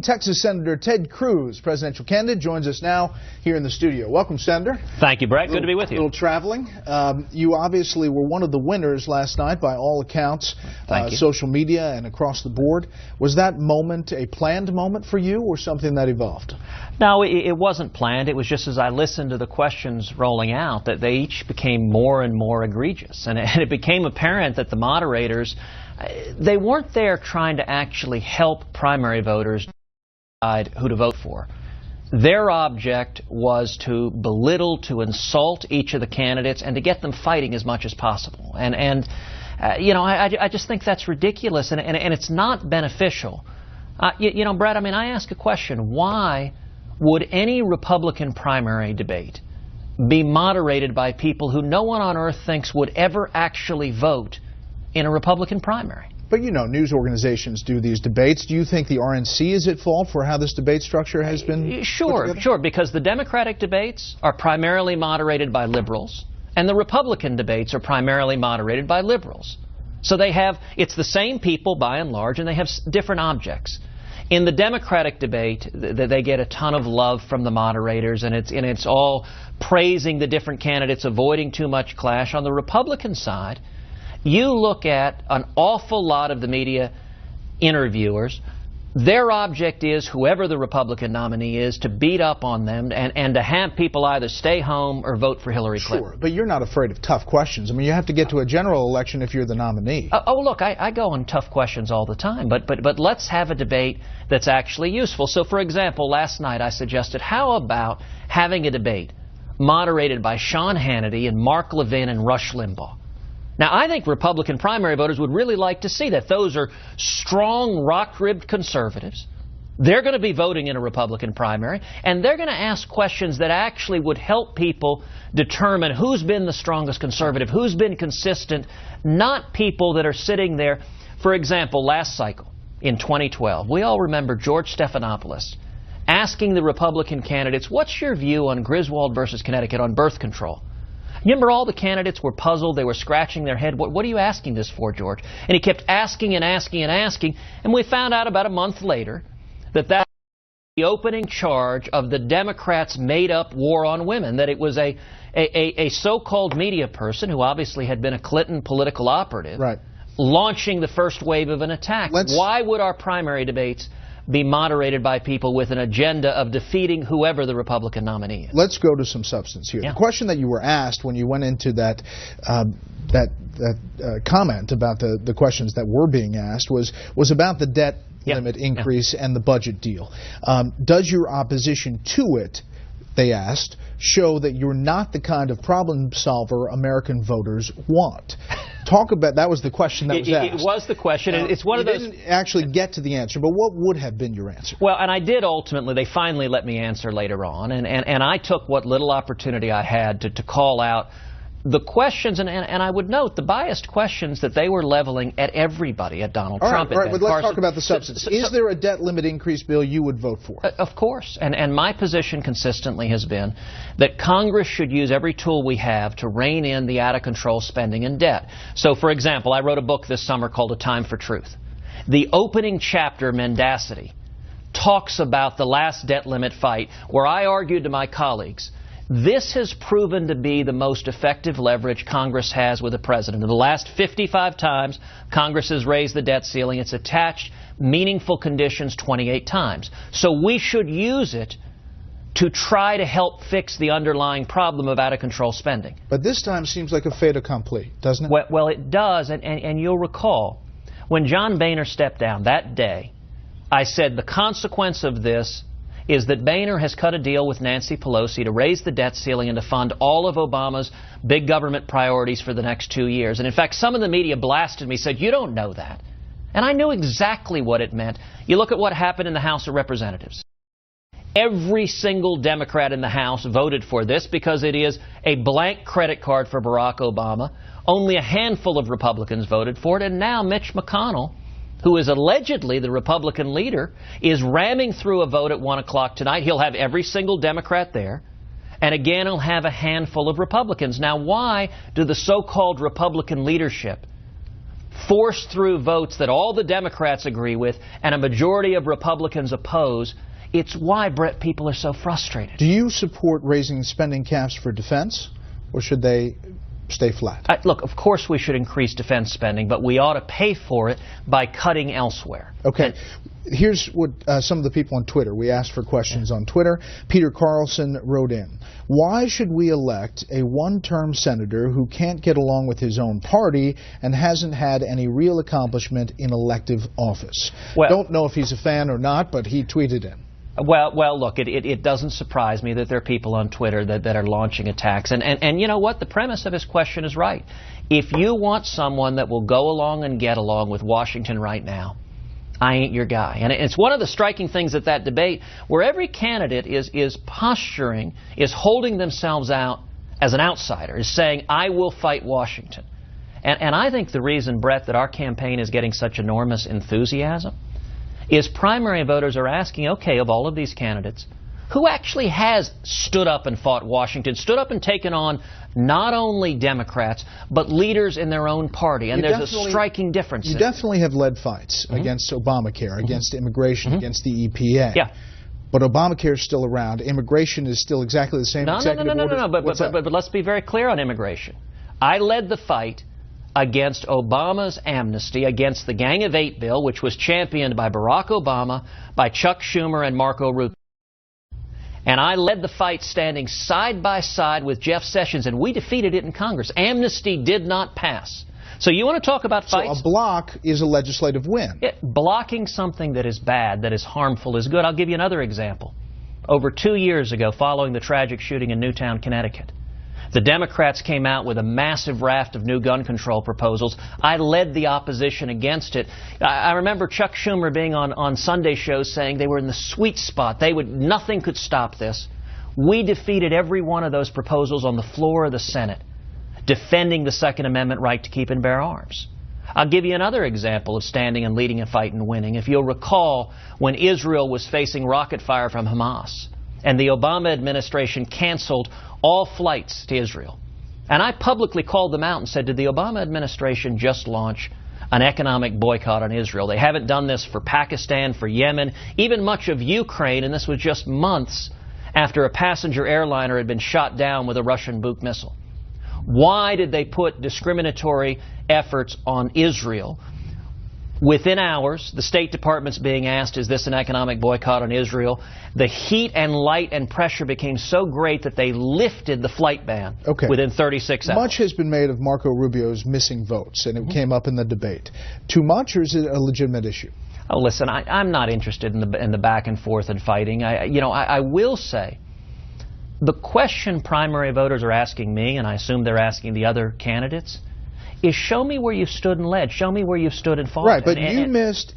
Texas Senator Ted Cruz, presidential candidate, joins us now here in the studio. Welcome, Senator. Thank you, Brett. Good to be with you. A little traveling. You obviously were one of the winners last night by all accounts, social media and across the board. Was that moment a planned moment for you or something that evolved? No, it wasn't planned. It was just as I listened to the questions rolling out that they each became more and more egregious. And it became apparent that the moderators, they weren't there trying to actually help primary voters decide who to vote for. Their object was to belittle, to insult each of the candidates, and to get them fighting as much as possible. I just think that's ridiculous, and it's not beneficial. Brett, I ask a question. Why would any Republican primary debate be moderated by people who no one on earth thinks would ever actually vote in a Republican primary? But, news organizations do these debates. Do you think the RNC is at fault for how this debate structure has been Sure, because the Democratic debates are primarily moderated by liberals, and the Republican debates are primarily moderated by liberals. So it's the same people by and large, and they have different objects. In the Democratic debate, they get a ton of love from the moderators, and it's all praising the different candidates, avoiding too much clash. On the Republican side, you look at an awful lot of the media interviewers, their object is, whoever the Republican nominee is, to beat up on them and to have people either stay home or vote for Hillary Clinton. Sure, but you're not afraid of tough questions. You have to get to a general election if you're the nominee. Look, I go on tough questions all the time, but let's have a debate that's actually useful. So, for example, last night I suggested, how about having a debate moderated by Sean Hannity and Mark Levin and Rush Limbaugh? Now, I think Republican primary voters would really like to see that. Those are strong, rock-ribbed conservatives. They're going to be voting in a Republican primary, and they're going to ask questions that actually would help people determine who's been the strongest conservative, who's been consistent, not people that are sitting there. For example, last cycle, in 2012, we all remember George Stephanopoulos asking the Republican candidates, what's your view on Griswold versus Connecticut on birth control? You remember all the candidates were puzzled, they were scratching their head. What are you asking this for, George? And he kept asking and asking and asking, and we found out about a month later that was the opening charge of the Democrats' made-up war on women, that it was a so-called media person who obviously had been a Clinton political operative, launching the first wave of an attack. Why would our primary debates be moderated by people with an agenda of defeating whoever the Republican nominee is? Let's go to some substance here. The question that you were asked when you went into that comment about the questions that were being asked was about the debt limit increase and the budget deal. Does your opposition to it, they asked, show that you're not the kind of problem solver American voters want? Talk about, that was the question that was asked. It was the question, and it's one of those... You didn't actually get to the answer, but what would have been your answer? Well, and I did ultimately. They finally let me answer later on, and I took what little opportunity I had to call out the questions, and I would note the biased questions that they were leveling at everybody, at Donald Trump. All right, but let's talk about the substance. Is there a debt limit increase bill you would vote for? Of course, and my position consistently has been that Congress should use every tool we have to rein in the out-of-control spending and debt. So, for example, I wrote a book this summer called A Time for Truth. The opening chapter, Mendacity, talks about the last debt limit fight, where I argued to my colleagues, this has proven to be the most effective leverage Congress has with the president. In the last 55 times Congress has raised the debt ceiling, it's attached meaningful conditions 28 times. So we should use it to try to help fix the underlying problem of out-of-control spending. But this time seems like a fait accompli, doesn't it? Well, it does, and you'll recall, when John Boehner stepped down that day, I said the consequence of this is that Boehner has cut a deal with Nancy Pelosi to raise the debt ceiling and to fund all of Obama's big government priorities for the next 2 years. And in fact, some of the media blasted me, said, you don't know that. And I knew exactly what it meant. You look at what happened in the House of Representatives. Every single Democrat in the House voted for this because it is a blank credit card for Barack Obama. Only a handful of Republicans voted for it, and now Mitch McConnell, who is allegedly the Republican leader, is ramming through a vote at 1 o'clock tonight. He'll have every single Democrat there. And again, he'll have a handful of Republicans. Now, why do the so-called Republican leadership force through votes that all the Democrats agree with and a majority of Republicans oppose. It's why, Brett, people are so frustrated. Do you support raising spending caps for defense, or should they stay flat? Look, of course we should increase defense spending, but we ought to pay for it by cutting elsewhere. Okay. Here's what some of the people on Twitter, we asked for questions on Twitter. Peter Carlson wrote in, why should we elect a one-term senator who can't get along with his own party and hasn't had any real accomplishment in elective office? Well, don't know if he's a fan or not, but he tweeted in. Well, look, it doesn't surprise me that there are people on Twitter that are launching attacks. And you know what? The premise of his question is right. If you want someone that will go along and get along with Washington right now, I ain't your guy. And it's one of the striking things at that debate where every candidate is posturing, is holding themselves out as an outsider, is saying, I will fight Washington. And I think the reason, Brett, that our campaign is getting such enormous enthusiasm is primary voters are asking, okay, of all of these candidates, who actually has stood up and fought Washington, stood up and taken on not only Democrats, but leaders in their own party? And there's a striking difference. You definitely have led fights against Obamacare, against immigration, against the EPA. Yeah. But Obamacare is still around. Immigration is still exactly the same. No. But let's be very clear on immigration. I led the fight against Obama's amnesty, against the Gang of Eight bill, which was championed by Barack Obama, by Chuck Schumer and Marco Rubio. And I led the fight standing side by side with Jeff Sessions, and we defeated it in Congress. Amnesty did not pass. So you want to talk about fights? So a block is a legislative win. Blocking something that is bad, that is harmful, is good. I'll give you another example. Over 2 years ago, following the tragic shooting in Newtown, Connecticut, the Democrats came out with a massive raft of new gun control proposals. I led the opposition against it. I remember Chuck Schumer being on Sunday shows saying they were in the sweet spot. Nothing could stop this. We defeated every one of those proposals on the floor of the Senate, defending the Second Amendment right to keep and bear arms. I'll give you another example of standing and leading a fight and winning. If you'll recall, when Israel was facing rocket fire from Hamas, and the Obama administration canceled all flights to Israel. And I publicly called them out and said, did the Obama administration just launch an economic boycott on Israel? They haven't done this for Pakistan, for Yemen, even much of Ukraine, and this was just months after a passenger airliner had been shot down with a Russian Buk missile. Why did they put discriminatory efforts on Israel? Within hours, the State Department's being asked, is this an economic boycott on Israel? The heat and light and pressure became so great that they lifted the flight ban within 36 hours. Much has been made of Marco Rubio's missing votes, and it came up in the debate. Too much, or is it a legitimate issue? Oh, listen, I'm not interested in the back and forth and fighting. I will say, the question primary voters are asking me, and I assume they're asking the other candidates, is show me where you stood and led. Show me where you stood and fought. Right, but he missed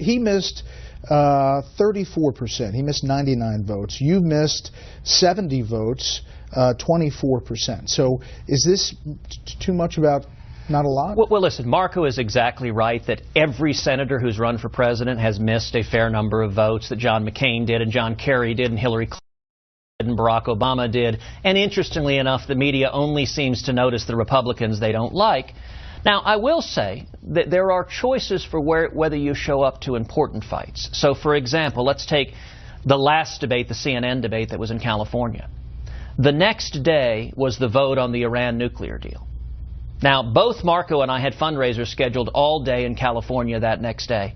34%. He missed 99 votes. You missed 70 votes, 24%. So is this too much about not a lot? Well, listen, Marco is exactly right that every senator who's run for president has missed a fair number of votes, that John McCain did and John Kerry did and Hillary Clinton and Barack Obama did. And interestingly enough, the media only seems to notice the Republicans they don't like. Now, I will say that there are choices for whether you show up to important fights. So, for example, let's take the last debate, the CNN debate that was in California. The next day was the vote on the Iran nuclear deal. Now, both Marco and I had fundraisers scheduled all day in California that next day.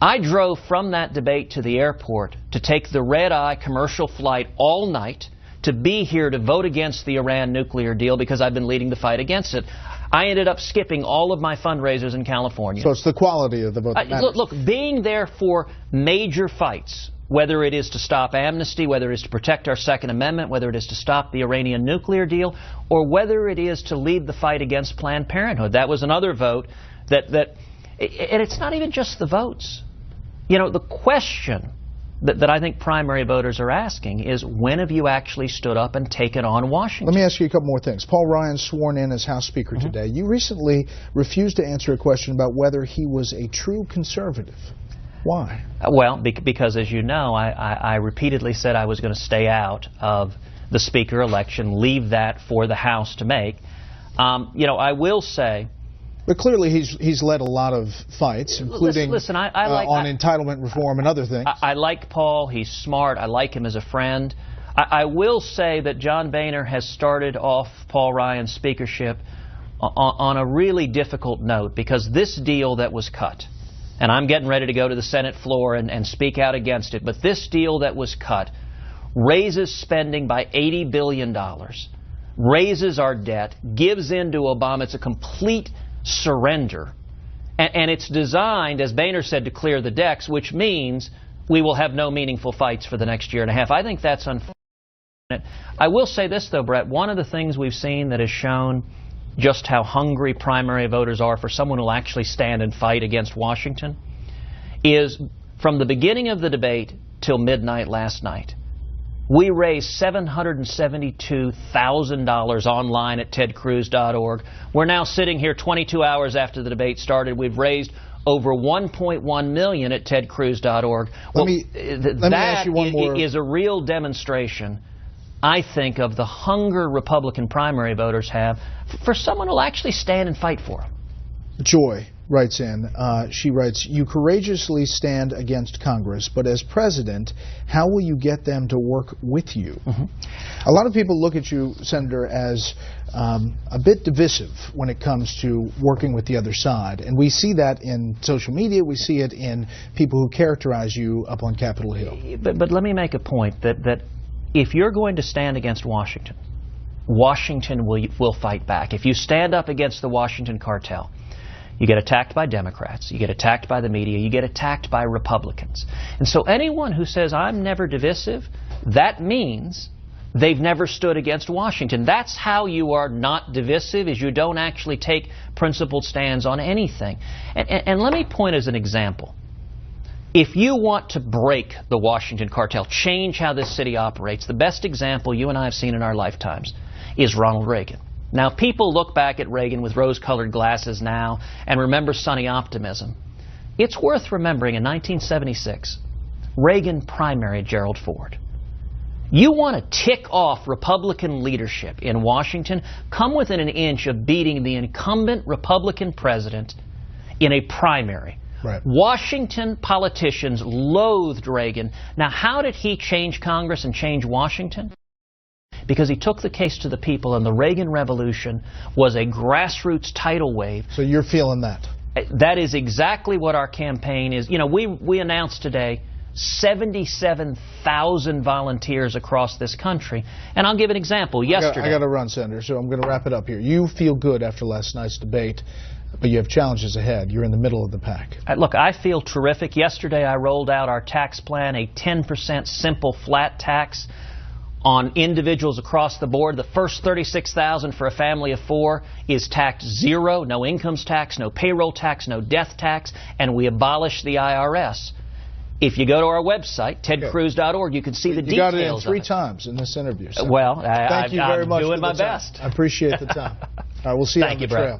I drove from that debate to the airport to take the red-eye commercial flight all night to be here to vote against the Iran nuclear deal because I've been leading the fight against it. I ended up skipping all of my fundraisers in California. So it's the quality of the vote that matters. Look, being there for major fights, whether it is to stop amnesty, whether it is to protect our Second Amendment, whether it is to stop the Iranian nuclear deal, or whether it is to lead the fight against Planned Parenthood. That was another vote and it's not even just the votes. You know, the question that I think primary voters are asking is, when have you actually stood up and taken on Washington? Let me ask you a couple more things. Paul Ryan sworn in as House Speaker today. You recently refused to answer a question about whether he was a true conservative. Why? Well, because as you know, I repeatedly said I was going to stay out of the Speaker election, leave that for the House to make. I will say But clearly he's led a lot of fights, including listen, on entitlement reform and other things. I like Paul. He's smart. I like him as a friend. I will say that John Boehner has started off Paul Ryan's speakership on a really difficult note, because this deal that was cut, and I'm getting ready to go to the Senate floor and speak out against it, but this deal that was cut raises spending by $80 billion, raises our debt, gives in to Obama. It's a complete surrender. And it's designed, as Boehner said, to clear the decks, which means we will have no meaningful fights for the next year and a half. I think that's unfortunate. I will say this, though, Brett. One of the things we've seen that has shown just how hungry primary voters are for someone who will actually stand and fight against Washington is, from the beginning of the debate till midnight last night, we raised $772,000 online at tedcruz.org. We're now sitting here 22 hours after the debate started. We've raised over $1.1 million at tedcruz.org. Let me ask you one more. That is a real demonstration, I think, of the hunger Republican primary voters have for someone who will actually stand and fight for them. Joy writes in, she writes, you courageously stand against Congress, but as president, how will you get them to work with you? Mm-hmm. A lot of people look at you, Senator, as a bit divisive when it comes to working with the other side. And we see that in social media. We see it in people who characterize you up on Capitol Hill. But let me make a point that if you're going to stand against Washington, Washington will fight back. If you stand up against the Washington cartel, you get attacked by Democrats, you get attacked by the media, you get attacked by Republicans. And so anyone who says, I'm never divisive, that means they've never stood against Washington. That's how you are not divisive, is you don't actually take principled stands on anything. And let me point as an example. If you want to break the Washington cartel, change how this city operates, the best example you and I have seen in our lifetimes is Ronald Reagan. Now, people look back at Reagan with rose-colored glasses now and remember sunny optimism. It's worth remembering in 1976, Reagan primaried Gerald Ford. You want to tick off Republican leadership in Washington, come within an inch of beating the incumbent Republican president in a primary. Right. Washington politicians loathed Reagan. Now, how did he change Congress and change Washington? Because he took the case to the people, and the Reagan Revolution was a grassroots tidal wave. So you're feeling that? That is exactly what our campaign is. You know, we announced today 77,000 volunteers across this country. And I'll give an example. Yesterday, I got to run, Senator, so I'm going to wrap it up here. You feel good after last night's debate, but you have challenges ahead. You're in the middle of the pack. Look, I feel terrific. Yesterday I rolled out our tax plan, a 10% simple flat tax on individuals across the board. The first $36,000 for a family of 4 is taxed zero, no incomes tax, no payroll tax, no death tax, and we abolished the IRS. If you go to our website, tedcruz.org, you can see the details. You got it in 3 times in this interview. So well, thank you very much. I'm doing my best. I appreciate the time. All right, we'll see you on the trail.